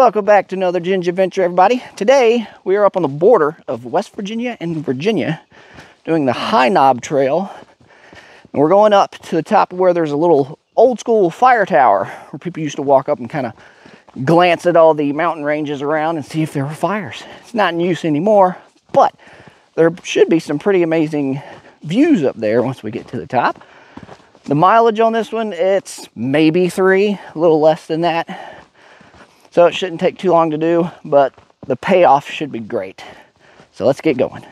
Welcome back to another Ginge Adventure, everybody. Today, we are up on the border of West Virginia and Virginia doing the High Knob Trail. And we're going up to the top where there's a little old school fire tower where people used to walk up and kind of glance at all the mountain ranges around and see if there were fires. It's not in use anymore, but there should be some pretty amazing views up there once we get to the top. The mileage on this one, it's maybe 3, a little less than that. So it shouldn't take too long to do, but the payoff should be great. So let's get going.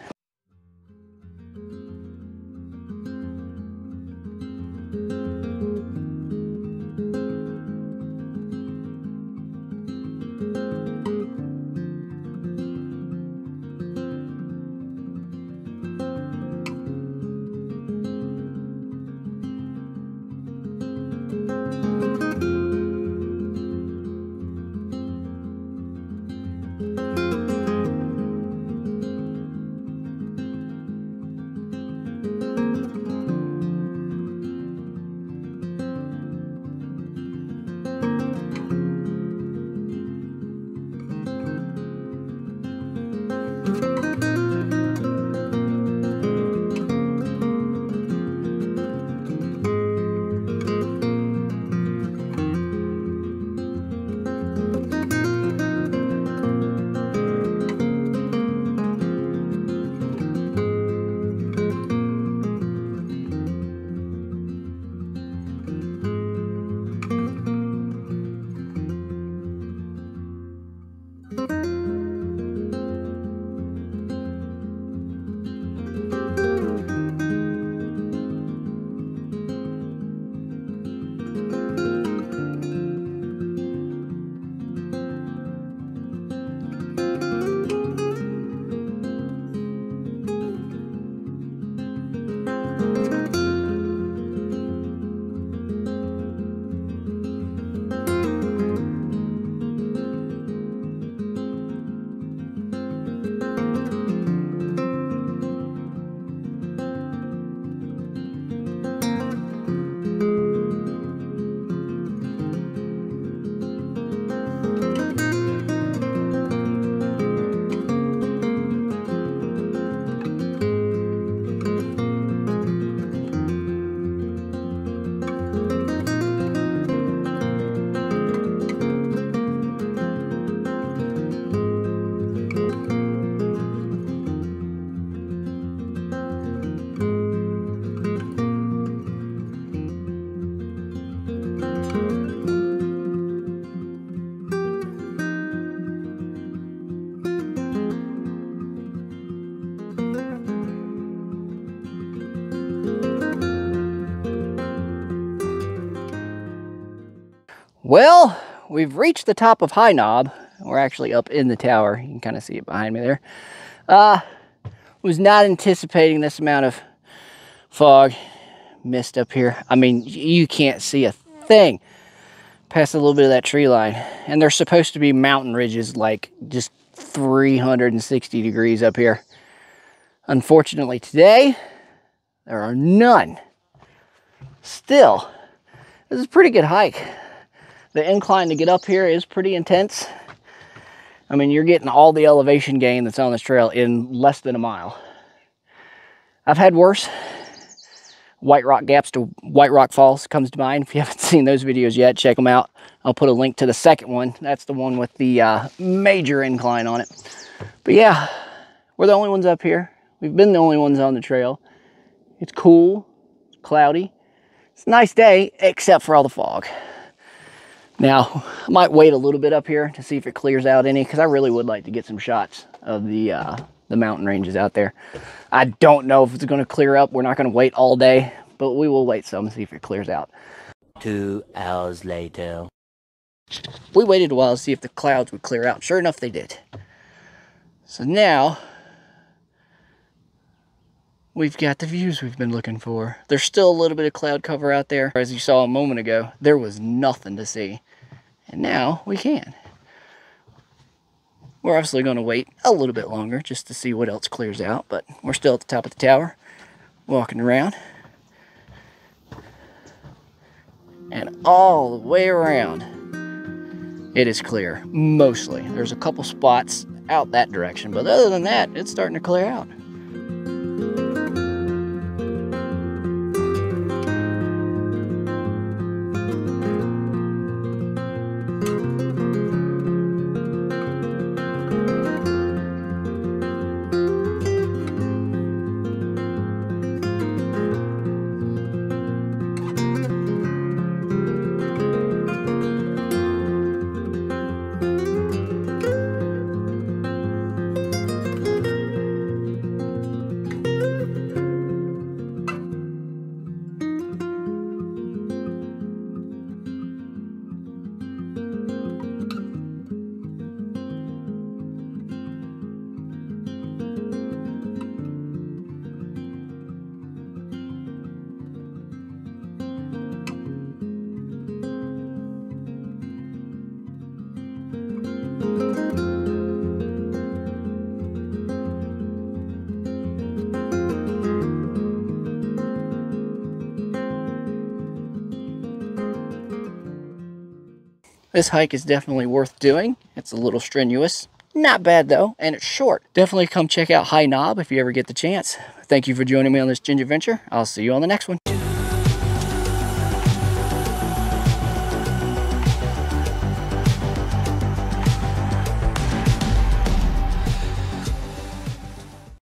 Well, we've reached the top of High Knob. We're actually up in the tower. You can kind of see it behind me there. Was not anticipating this amount of fog, mist up here. I mean, you can't see a thing past a little bit of that tree line. And there's supposed to be mountain ridges like just 360 degrees up here. Unfortunately, today, there are none. Still, this is a pretty good hike. The incline to get up here is pretty intense. I mean, you're getting all the elevation gain that's on this trail in less than a mile. I've had worse. White Rock Gaps to White Rock Falls comes to mind. If you haven't seen those videos yet, check them out. I'll put a link to the second one. That's the one with the major incline on it. But yeah, we're the only ones up here. We've been the only ones on the trail. It's cool, it's cloudy. It's a nice day, except for all the fog. Now, I might wait a little bit up here to see if it clears out any, because I really would like to get some shots of the mountain ranges out there. I don't know if it's going to clear up. We're not going to wait all day, but we will wait some and see if it clears out. 2 hours later. We waited a while to see if the clouds would clear out. Sure enough, they did. So now, we've got the views we've been looking for. There's still a little bit of cloud cover out there. As you saw a moment ago, there was nothing to see. And now we can. We're obviously going to wait a little bit longer just to see what else clears out, but we're still at the top of the tower, walking around. And all the way around, it is clear, mostly. There's a couple spots out that direction, but other than that, it's starting to clear out. This hike is definitely worth doing. It's a little strenuous. Not bad though, and it's short. Definitely come check out High Knob if you ever get the chance. Thank you for joining me on this ginger venture. I'll see you on the next one.